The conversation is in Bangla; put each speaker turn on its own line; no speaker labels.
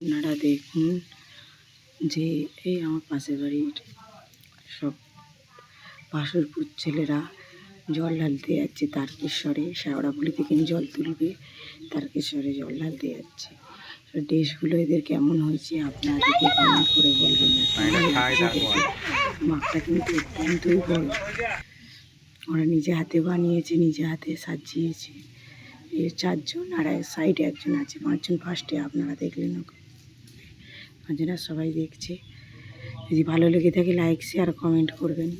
আপনারা দেখুন যে এই আমার পাশের বাড়ির সব বাসুরপুর ছেলেরা জল ঢালতে যাচ্ছে তারকেশ্বরে। শেওড়াফুলি থেকে জল তুলবে, তারকেশ্বরে জল ঢালতে যাচ্ছে। ড্রেসগুলো এদের কেমন হয়েছে আপনারা দেখে কমেন্ট করে বলবেন। মাঠটা কিন্তু অত্যন্তই বড়, ওরা নিজে হাতে বানিয়েছে, নিজে হাতে সাজিয়েছে। এর 4 জন আর সাইডে একজন আছে, 5 জন ফার্স্টে আপনারা দেখলেন। আপনারা সবাই দেখছে। যদি ভালো লেগে থাকে লাইক শেয়ার কমেন্ট করবেন।